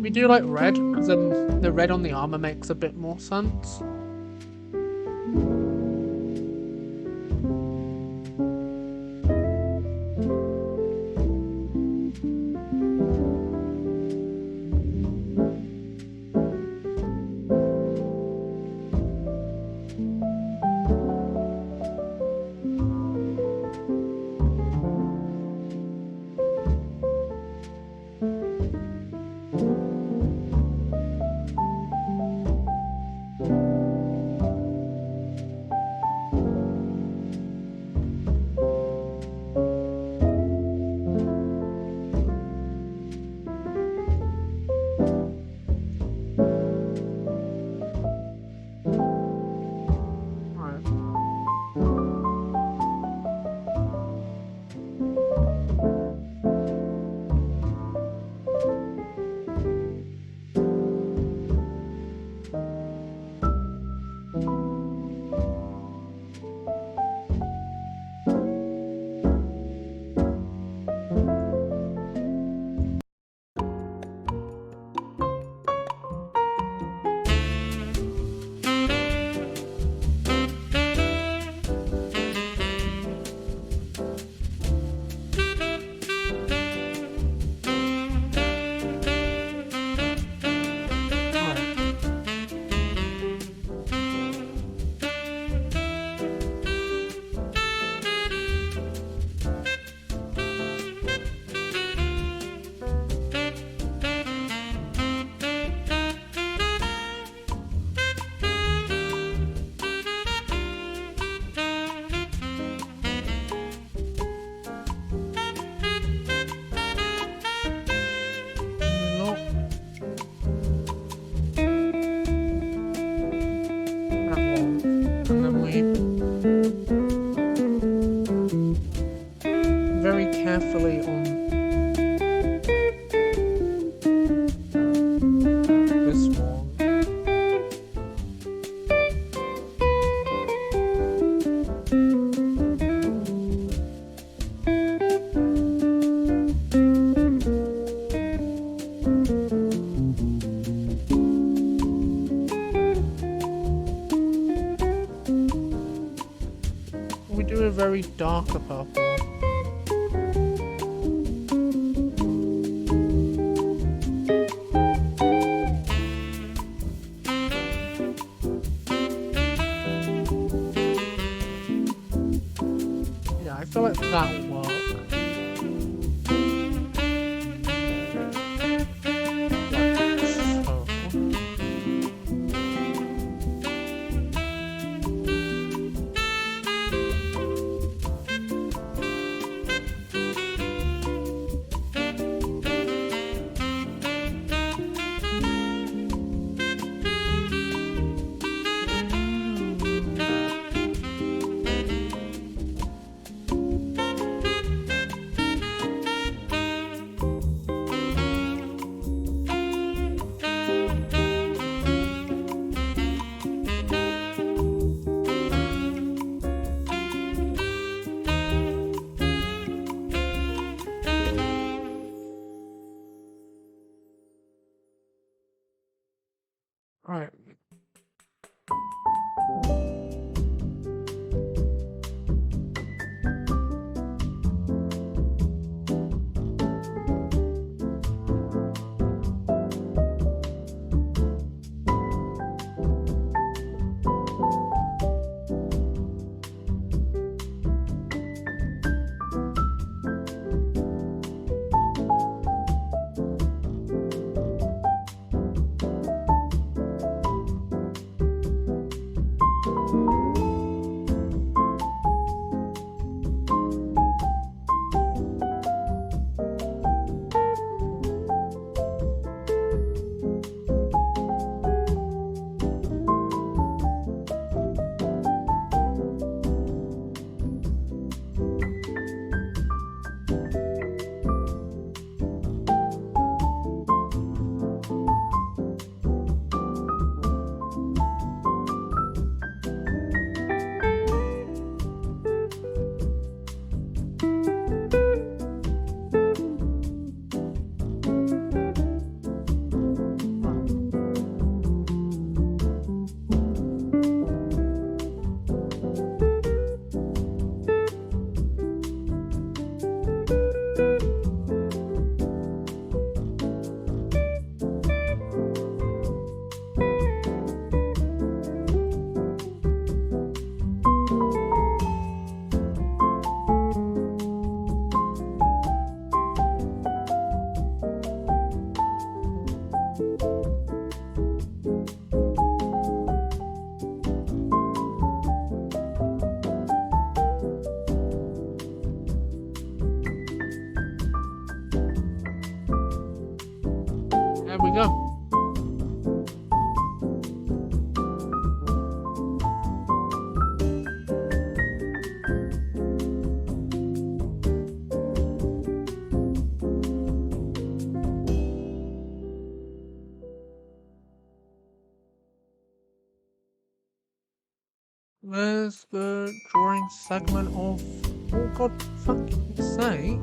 We do like red, because then the red on the armor makes a bit more sense. very carefully on this one. We do a very darker purple. Yeah, I feel like that will work. Alright. There we go. There's the drawing segment of, oh god fucking sake.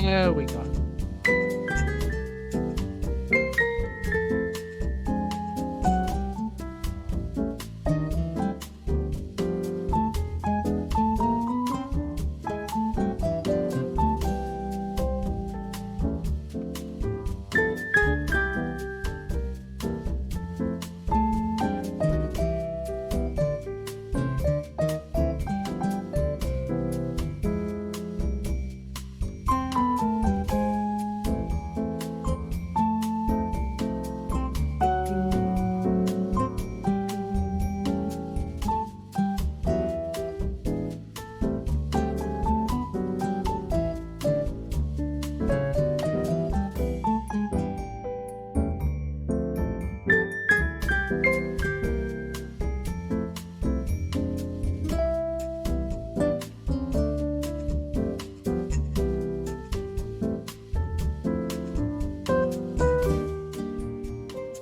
There we go.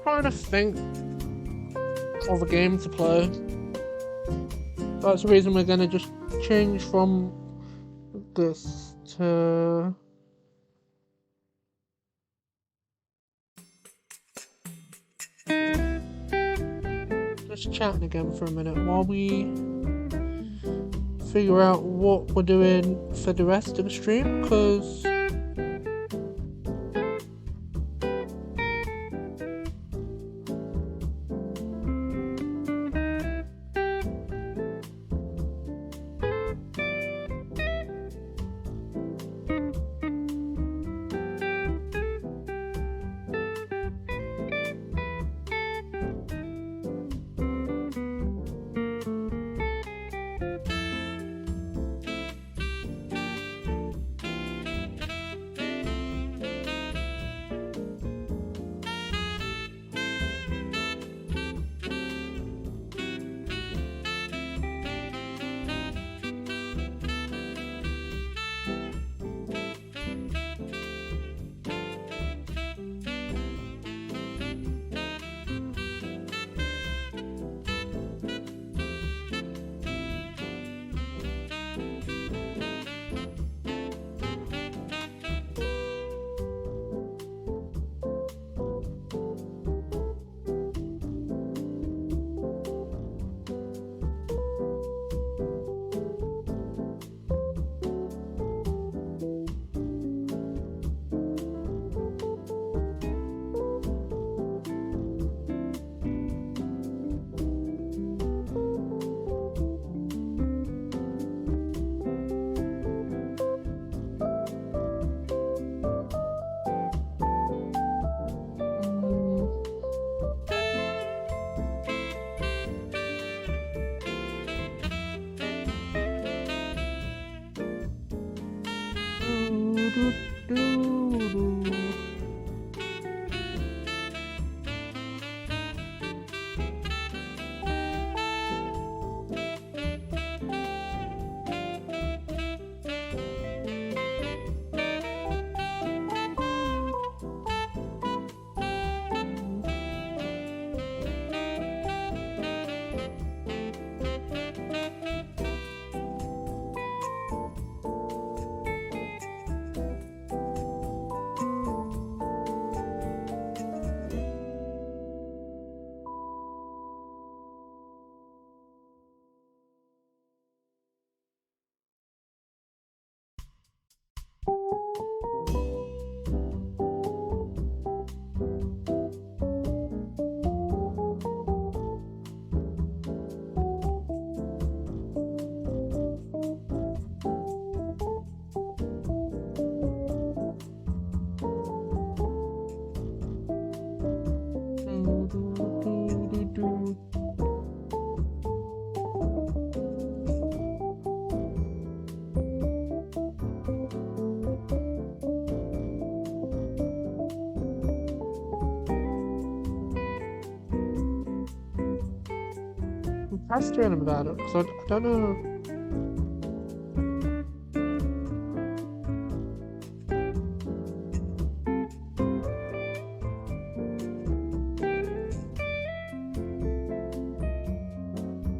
Trying to think of a game to play. That's the reason we're gonna just change from this to just chatting again for a minute while we figure out what we're doing for the rest of the stream, because pestering him about it, because I don't know.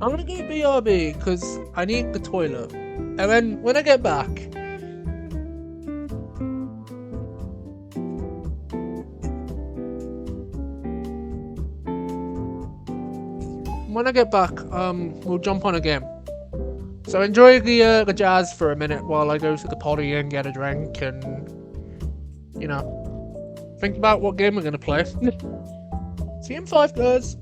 I'm gonna go BRB because I need the toilet, and then when I get back, when I get back, we'll jump on a game. So enjoy the jazz for a minute while I go to the potty and get a drink and, you know, think about what game we're gonna play. See you in 5, guys.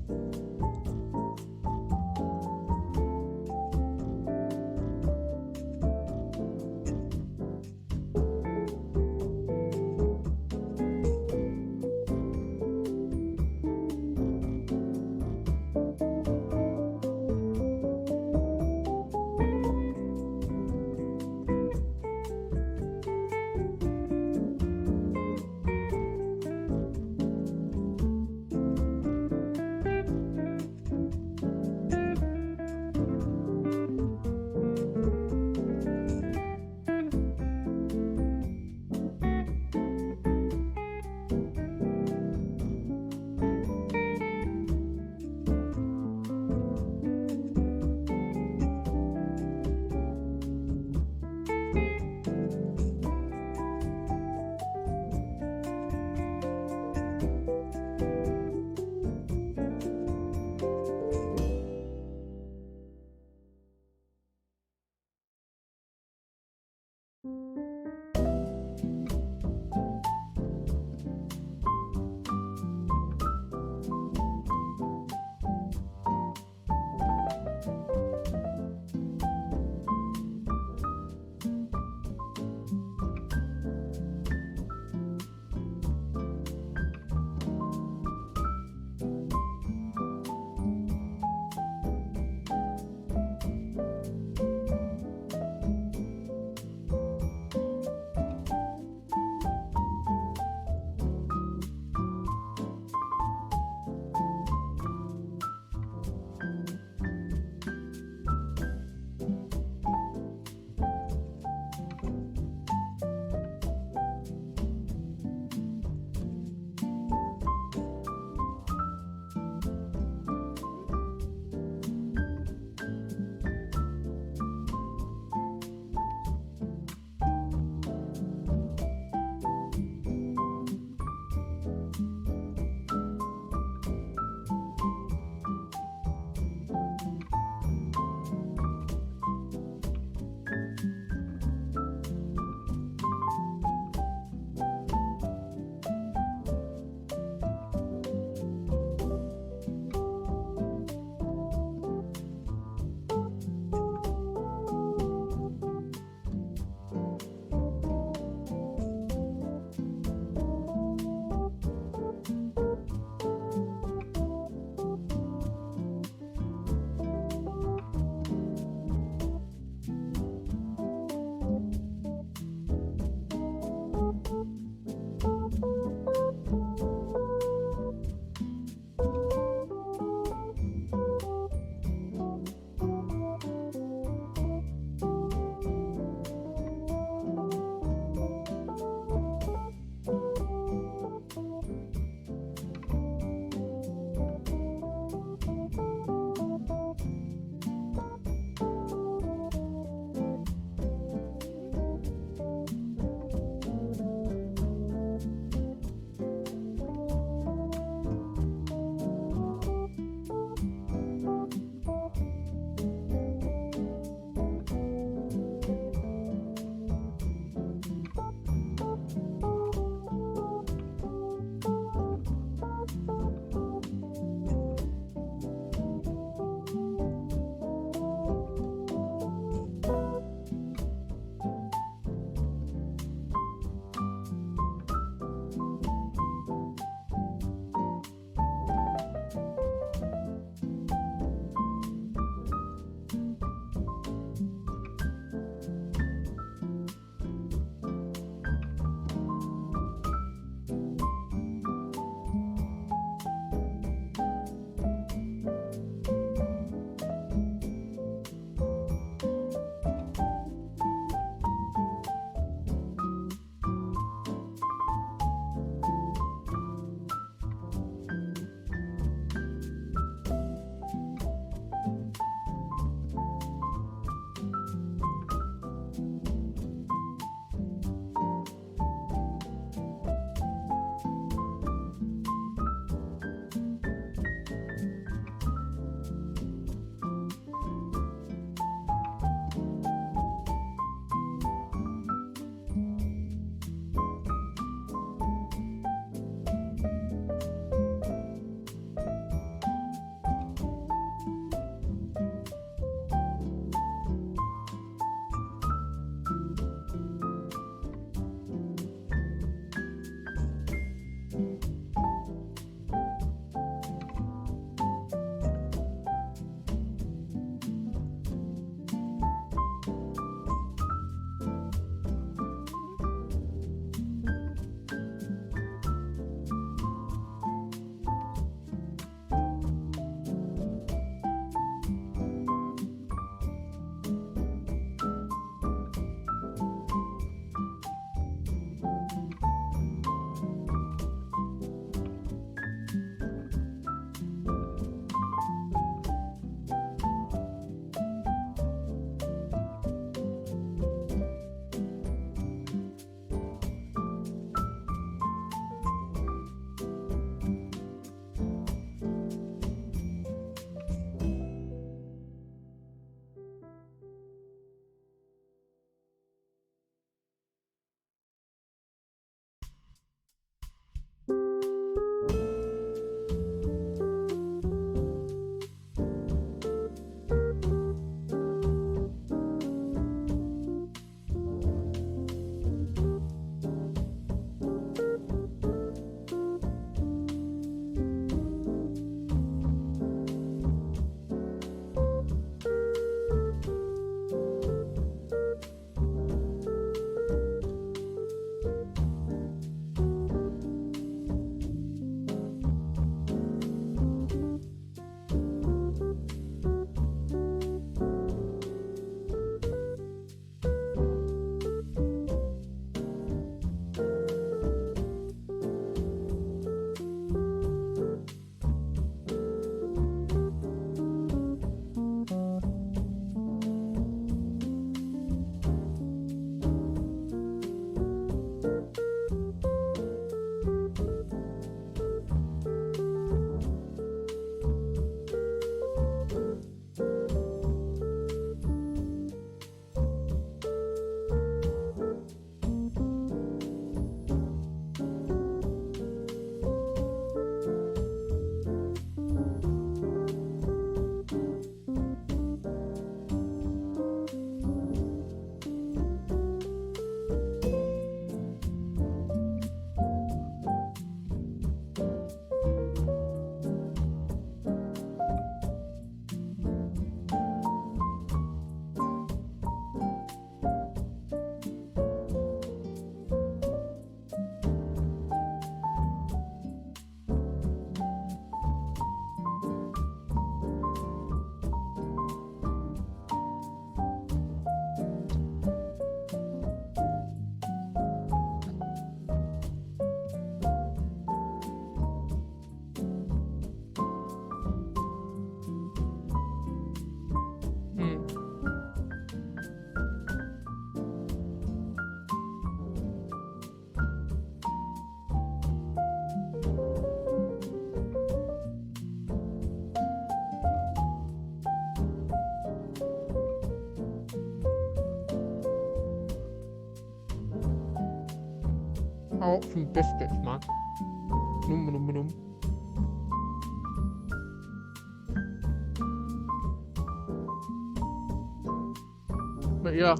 I want some biscuits, man. Num num num. But yeah,